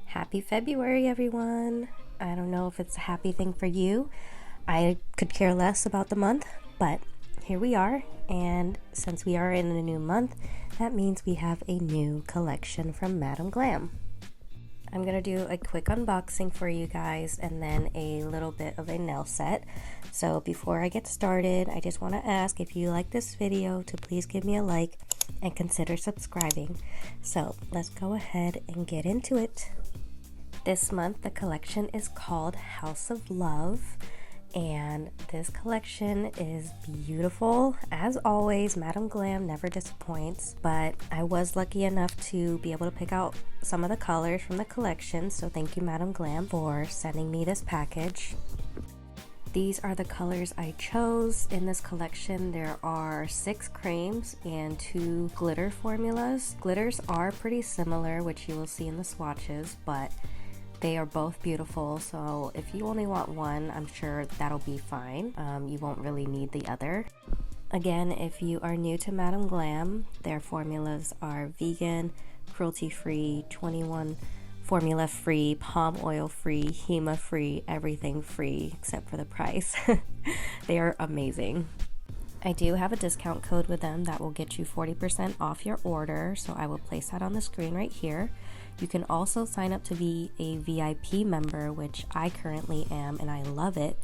Happy February, everyone. I don't know if it's a happy thing for you. I could care less about the month, but here we are. And since we are in a new month, that means we have a new collection from Madam Glam. I'm going to do a quick unboxing for you guys and then a little bit of a nail set. So before I get started, I just want to ask if you like this video to please give me a like and consider subscribing. So let's go ahead and get into it. This month the collection is called House of Love, and this collection is beautiful. As always, Madam Glam never disappoints, but I was lucky enough to be able to pick out some of the colors from the collection, so thank you Madam Glam for sending me this package. These are the colors I chose. In this collection there are 6 creams and 2 glitter formulas. Glitters are pretty similar, which you will see in the swatches, but they are both beautiful, so if you only want one, I'm sure that'll be fine. You won't really need the other. Again, if you are new to Madam Glam, their formulas are vegan, cruelty-free, 21 formula free, palm oil free, HEMA free, everything free except for the price. They are amazing. I do have a discount code with them that will get you 40% off your order, so I will place that on the screen right here. You can also sign up to be a VIP member, which I currently am, and I love it.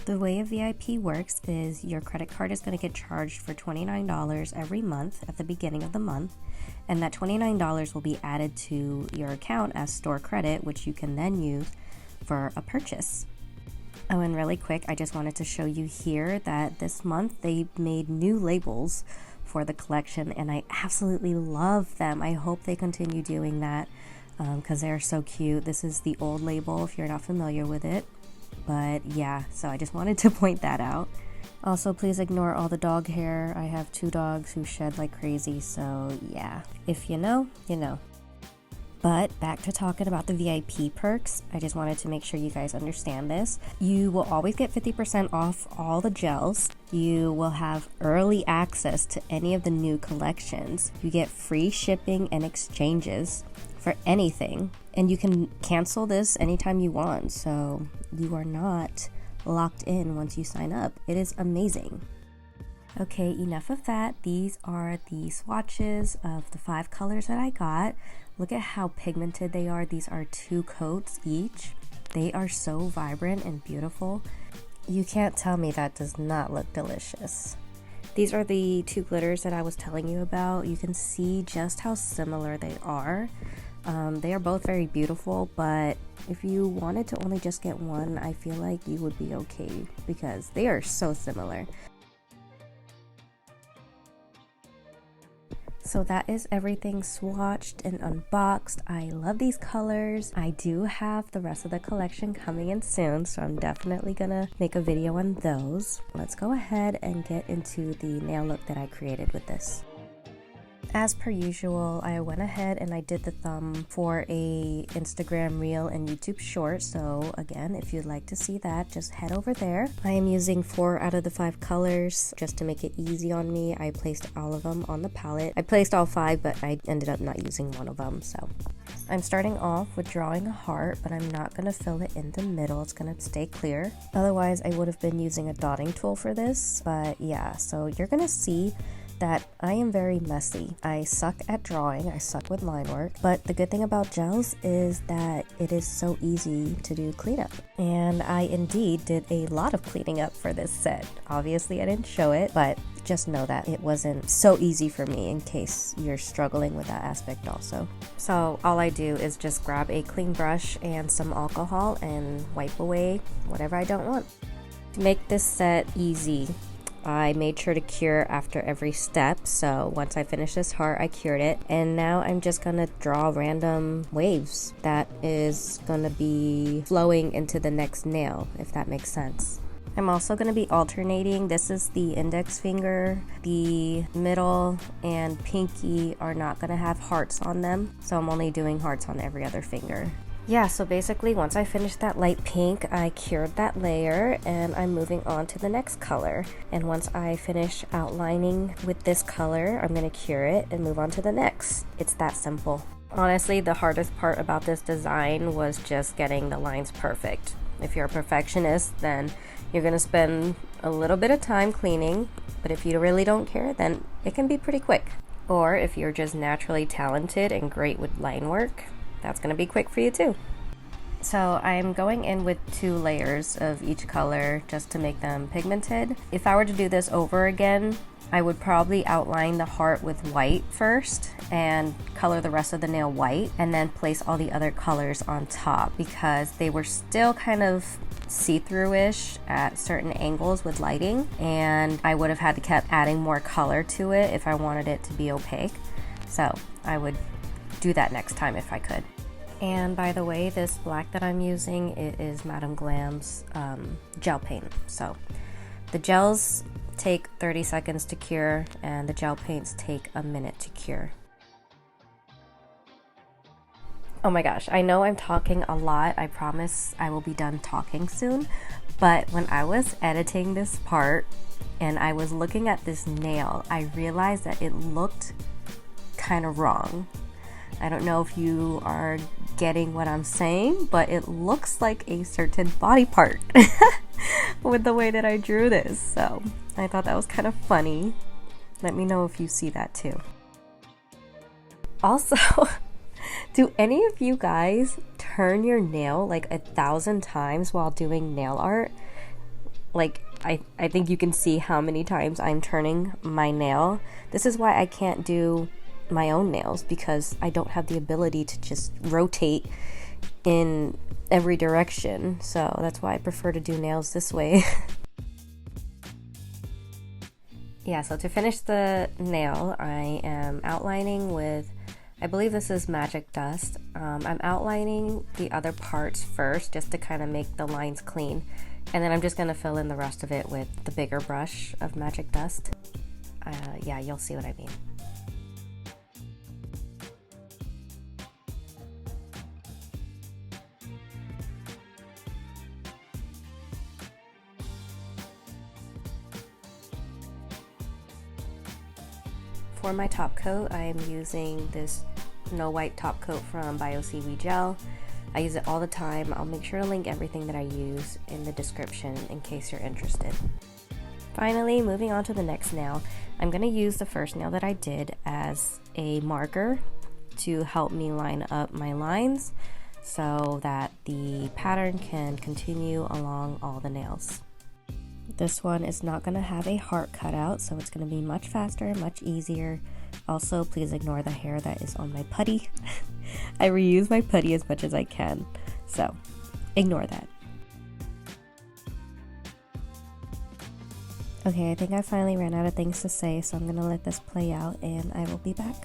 The way a VIP works is your credit card is going to get charged for $29 every month at the beginning of the month, and that $29 will be added to your account as store credit, which you can then use for a purchase. Oh, and really quick, I just wanted to show you here that this month they made new labels for the collection, and I absolutely love them. I hope they continue doing that because they're so cute. This is the old label if you're not familiar with it, but yeah, so I just wanted to point that out. Also, please ignore all the dog hair. I have 2 dogs who shed like crazy, so yeah, if you know, you know. But back to talking about the VIP perks, I just wanted to make sure you guys understand this. You will always get 50% off all the gels. You will have early access to any of the new collections. You get free shipping and exchanges for anything. And you can cancel this anytime you want, so you are not locked in once you sign up. It is amazing. Okay, enough of that. These are the swatches of the 5 colors that I got. Look at how pigmented they are. These are 2 coats each. They are so vibrant and beautiful. You can't tell me that does not look delicious. These are the 2 glitters that I was telling you about. You can see just how similar they are. They are both very beautiful, but if you wanted to only just get one, I feel like you would be okay because they are so similar. So that is everything swatched and unboxed. I love these colors. I do have the rest of the collection coming in soon, so I'm definitely gonna make a video on those. Let's go ahead and get into the nail look that I created with this. As per usual, I went ahead and I did the thumb for a Instagram reel and YouTube short, so again, if you'd like to see that, just head over there. I am using 4 out of the 5 colors just to make it easy on me. I placed all of them on the palette. I placed all 5, but I ended up not using one of them, so. I'm starting off with drawing a heart, but I'm not going to fill it in the middle. It's going to stay clear. Otherwise, I would have been using a dotting tool for this, but yeah, so you're going to see that I am very messy. I suck at drawing, I suck with line work, but the good thing about gels is that it is so easy to do cleanup. And I indeed did a lot of cleaning up for this set. Obviously I didn't show it, but just know that it wasn't so easy for me in case you're struggling with that aspect also. So all I do is just grab a clean brush and some alcohol and wipe away whatever I don't want. To make this set easy, I made sure to cure after every step, so once I finished this heart, I cured it, and now I'm just gonna draw random waves that is gonna be flowing into the next nail, if that makes sense. I'm also going to be alternating. This is the index finger. The middle and pinky are not going to have hearts on them, so I'm only doing hearts on every other finger. Yeah, so basically once I finished that light pink, I cured that layer and I'm moving on to the next color. And once I finish outlining with this color, I'm gonna cure it and move on to the next. It's that simple. Honestly, the hardest part about this design was just getting the lines perfect. If you're a perfectionist, then you're gonna spend a little bit of time cleaning, but if you really don't care, then it can be pretty quick. Or if you're just naturally talented and great with line work, that's gonna be quick for you too. So I'm going in with 2 layers of each color just to make them pigmented. If I were to do this over again, I would probably outline the heart with white first and color the rest of the nail white and then place all the other colors on top because they were still kind of see-through-ish at certain angles with lighting, and I would have had to keep adding more color to it if I wanted it to be opaque. So I would do that next time if I could. And by the way, this black that I'm using, it is Madame Glam's gel paint. So the gels take 30 seconds to cure and the gel paints take a minute to cure. Oh my gosh, I know I'm talking a lot. I promise I will be done talking soon. But when I was editing this part and I was looking at this nail, I realized that it looked kind of wrong. I don't know if you are getting what I'm saying, but it looks like a certain body part with the way that I drew this. So I thought that was kind of funny. Let me know if you see that too. Also, do any of you guys turn your nail like 1,000 times while doing nail art? Like, I think you can see how many times I'm turning my nail. This is why I can't do my own nails, because I don't have the ability to just rotate in every direction. So that's why I prefer to do nails this way. Yeah, so to finish the nail, I am outlining with, I believe this is Magic Dust. I'm outlining the other parts first just to kind of make the lines clean. And then I'm just going to fill in the rest of it with the bigger brush of Magic Dust. Yeah, you'll see what I mean. For my top coat, I am using this No White top coat from Seaweed gel. I use it all the time. I'll make sure to link everything that I use in the description in case you're interested. Finally, moving on to the next nail, I'm going to use the first nail that I did as a marker to help me line up my lines so that the pattern can continue along all the nails. This one is not going to have a heart cutout, so it's going to be much faster, much easier. Also, please ignore the hair that is on my putty. I reuse my putty as much as I can, so ignore that. Okay, I think I finally ran out of things to say, so I'm going to let this play out and I will be back.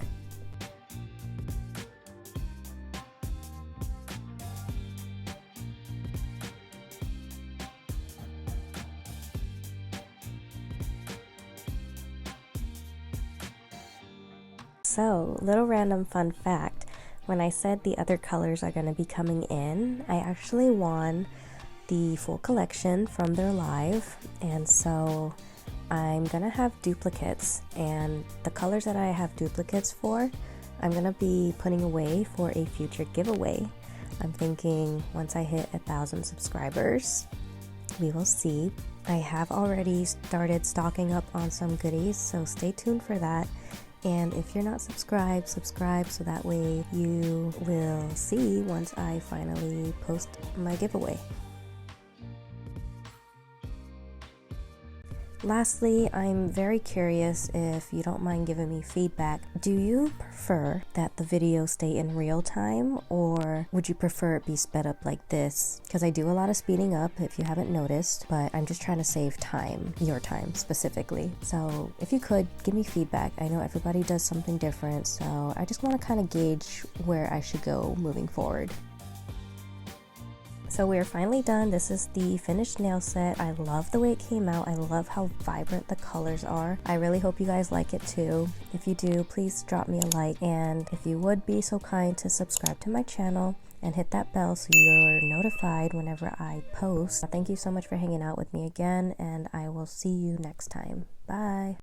So, little random fun fact, when I said the other colors are going to be coming in, I actually won the full collection from their live, and so I'm going to have duplicates, and the colors that I have duplicates for, I'm going to be putting away for a future giveaway. I'm thinking once I hit 1,000 subscribers, we will see. I have already started stocking up on some goodies, so stay tuned for that. And if you're not subscribed, subscribe so that way you will see once I finally post my giveaway. Lastly, I'm very curious if you don't mind giving me feedback. Do you prefer that the video stay in real time, or would you prefer it be sped up like this? Because I do a lot of speeding up if you haven't noticed, but I'm just trying to save time, your time specifically. So if you could, give me feedback. I know everybody does something different, so I just want to kind of gauge where I should go moving forward. So we're finally done. This is the finished nail set. I love the way it came out. I love how vibrant the colors are. I really hope you guys like it too. If you do, please drop me a like, and if you would be so kind to subscribe to my channel, and hit that bell so you're notified whenever I post. Thank you so much for hanging out with me again, and I will see you next time. Bye.